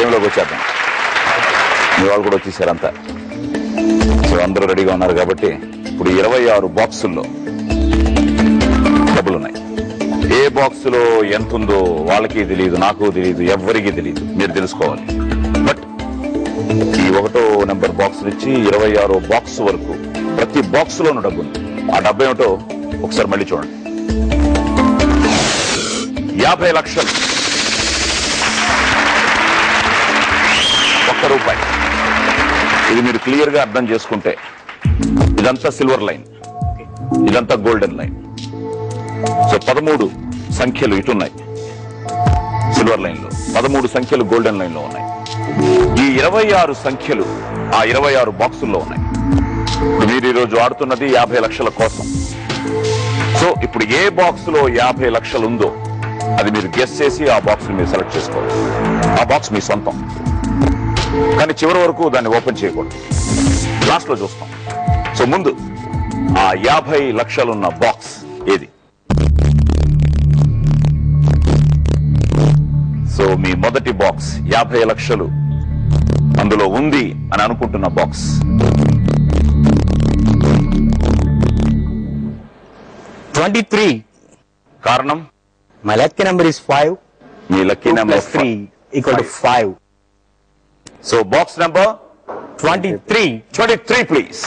గేమ్లోకి వచ్చేద్దాం. మీ వాళ్ళు కూడా వచ్చేసారంతా. సో అందరూ రెడీగా ఉన్నారు కాబట్టి ఇప్పుడు 26 బాక్సుల్లో డబ్బులున్నాయి. ఏ బాక్స్ లో ఎంత ఉందో వాళ్ళకి తెలియదు, నాకు తెలియదు, ఎవ్వరికీ తెలియదు. మీరు తెలుసుకోవాలి. బట్ ఈ 1వ నెంబర్ బాక్స్ నుంచి 26 బాక్స్ వరకు ప్రతి బాక్స్ లోనూ డబ్బు ఉంది. ఆ డబ్బు ఏమిటో ఒకసారి మళ్ళీ చూడండి. 50 లక్షలు, ₹1. ఇది మీరు క్లియర్ గా అర్థం చేసుకుంటే ఇదంతా సిల్వర్ లైన్, ఇదంతా గోల్డెన్ లైన్. సో 13 సంఖ్యలు ఇటున్నాయి సిల్వర్ లైన్ లో, 13 సంఖ్యలు గోల్డెన్ లైన్ లో ఉన్నాయి. ఈ 26 సంఖ్యలు ఆ 26 బాక్సుల్లో ఉన్నాయి. మీరు ఈరోజు ఆడుతున్నది 50 లక్షల కోసం. సో ఇప్పుడు ఏ బాక్స్ లో 50 లక్షలు ఉందో అది మీరు గెస్ చేసి ఆ బాక్స్ మీరు సెలెక్ట్ చేసుకోవాలి. ఆ బాక్స్ మీ సొంతం, కానీ చివరి వరకు దాన్ని ఓపెన్ చేయకూడదు. లాస్ట్ లో చూస్తాం. సో ముందు ఆ 50 లక్షలున్న బాక్స్ ఏది? సో మీ మొదటి బాక్స్ 50 లక్షలు అందులో ఉంది అని అనుకుంటున్న బాక్స్. కారణం? My lucky number is 5. Me lucky number 3 equal to 5. So box number 23 please.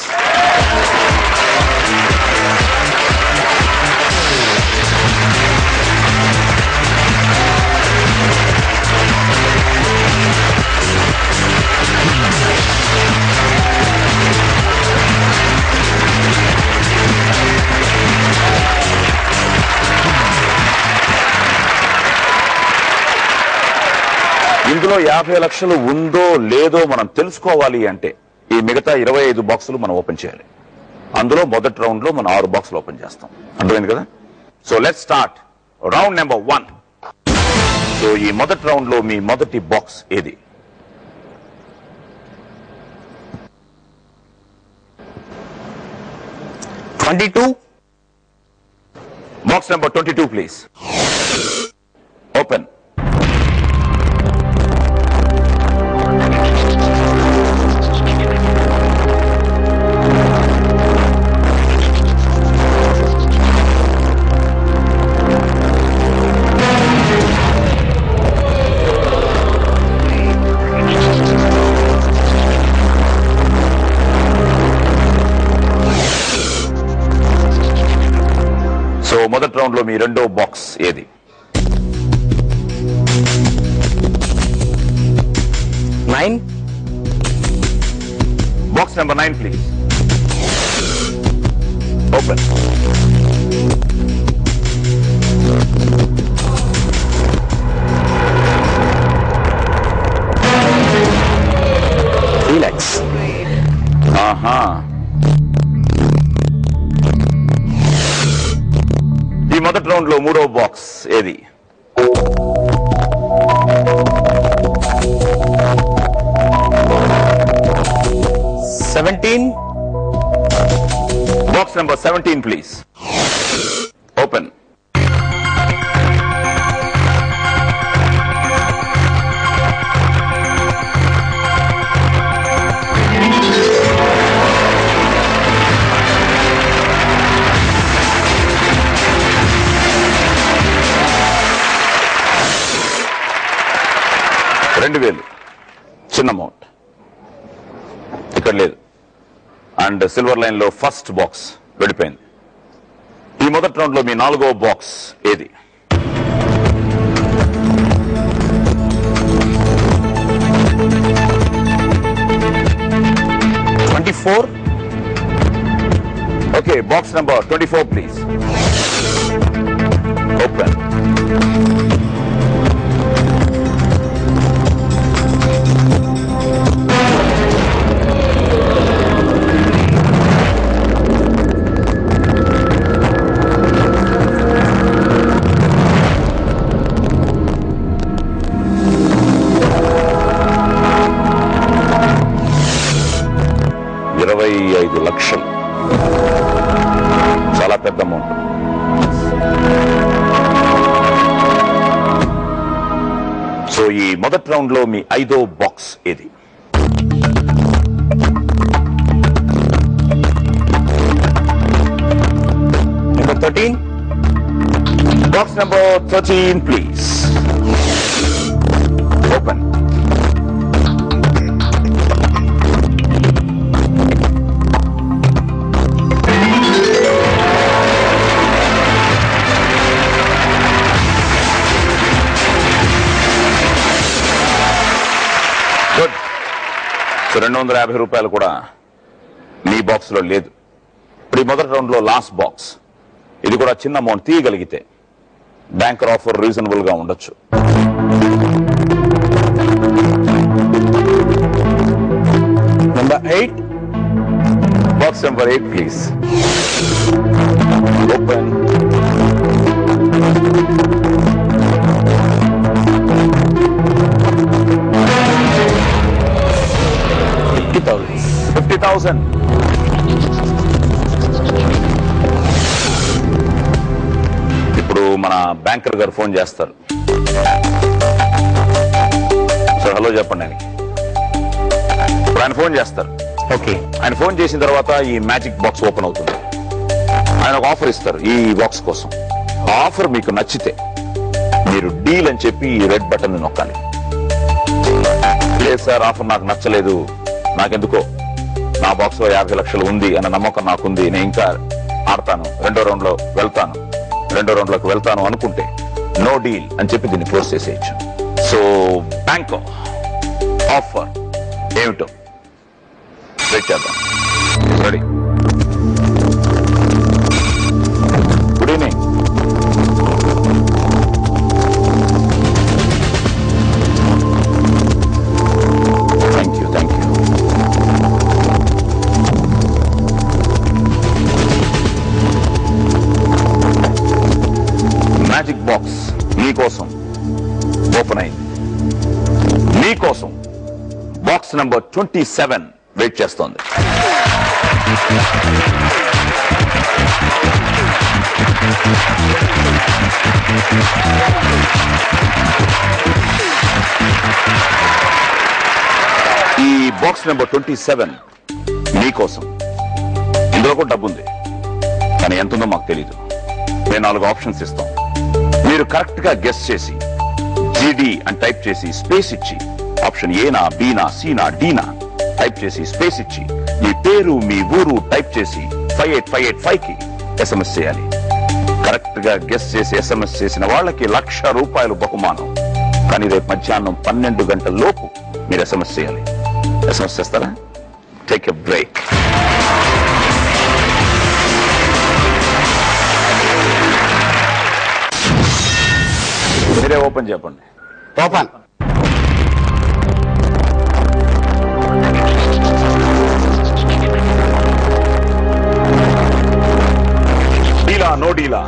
ఇందులో 50 లక్షలు ఉందో లేదో మనం తెలుసుకోవాలి అంటే ఈ మిగతా 25 బాక్సులు మనం ఓపెన్ చేయాలి. అందులో మొదటి రౌండ్ లో మనం 6 బాక్సులు ఓపెన్ చేస్తాం. అర్థమైంది కదా? So let start round number 1. So ఈ మొదటి రౌండ్ లో మీ మొదటి బాక్స్ ఏది? Box number 22 please. ఓపెన్. మొదటి రౌండ్ లో మీ రెండో బాక్స్ ఏది? 9. Box number 9 please. Open. Relax. ఆహా. ఈ మొదటి రౌండ్ లో మూడో బాక్స్ ఏది? Box number 17 please. ఓపెన్. $2,000 చిన్న అమౌంట్ ఇక్కడ లేదు. అండ్ సిల్వర్ లైన్ లో ఫస్ట్ బాక్స్ వెళ్ళిపోయింది. ఈ మొదటి రౌండ్ లో మీ నాలుగో బాక్స్ ఏది? Okay, box number 24 please. Open. $25 లక్షలు, చాలా పెద్ద అమౌంట్. సో ఈ మొదటి రౌండ్ లో మీ 5వ బాక్స్ ఏది? Number 13. Box number 13, please. Open. Good. So 250 రూపాయలు కూడా మీ బాక్స్ లో లేదు. ఇప్పుడు ఈ మొదటి రౌండ్ లో లాస్ట్ బాక్స్, ఇది కూడా చిన్న అమౌంట్ తీయగలిగితే బ్యాంకర్ ఆఫర్ రీజనబుల్ గా ఉండొచ్చు. Number 8. Box number 8, please. Open. $50,000. ఇప్పుడు మన బ్యాంకర్ గారు ఫోన్ చేస్తారు. సో హలో చెప్పండి ఆయనకి. ఇప్పుడు ఆయన ఫోన్ చేస్తారు. Okay. ఆయన ఫోన్ చేసిన తర్వాత ఈ మ్యాజిక్ బాక్స్ ఓపెన్ అవుతుంది. ఆయన ఒక ఆఫర్ ఇస్తారు ఈ బాక్స్ కోసం. ఆ ఆఫర్ మీకు నచ్చితే మీరు డీల్ అని చెప్పి ఈ రెడ్ బటన్ నొక్కాలి. లేదు సార్, ఆఫర్ నాకు నచ్చలేదు, నాకెందుకో నా బాక్స్ లో 50 లక్షలు ఉంది అన్న నమ్మకం నాకుంది, నేను ఇంకా ఆడతాను, రెండో రౌండ్ లోకి వెళ్తాను అనుకుంటే నో డీల్ అని చెప్పి దీన్ని క్లోజ్ చేసేయచ్చు. సో బ్యాంక్ ఆఫర్ ఏమిటో వెయిట్ చేద్దాం. Ready? Good evening. Thank you. Magic box మీకోసం ఓపెన్ అయింది. మీకోసం బాక్స్ నంబర్ 27 వెయిట్ చేస్తోంది. ఈ బాక్స్ నెంబర్ 27 మీకోసం. ఇందులో కూడా డబ్బు ఉంది, కానీ ఎంత ఉందో మాకు తెలీదు. మేము 4 ఆప్షన్స్ ఇస్తాం. మీరు కరెక్ట్ గా గెస్ చేసి జీడీ అని టైప్ చేసి స్పేస్ ఇచ్చి ఆప్షన్ ఏనా, బీనా, సీనా, డీనా టైప్ చేసి స్పేస్ ఇచ్చి మీ పేరు మీ ఊరు టైప్ చేసి 58585 కి ఎస్ఎంఎస్ చేయాలి. కరెక్ట్ గా గెస్ చేసి ఎస్ఎంఎస్ చేసిన వాళ్ళకి ₹1,00,000 బహుమానం. కానీ రేపు మధ్యాహ్నం 12 గంటల లోపు మీరు ఎస్ఎంఎస్ చేయాలి. ఎస్ఎంఎస్ చేస్తారా? Take a break. మీరే ఓపెన్ చెప్పండి. Open. డీలా నో డీలా?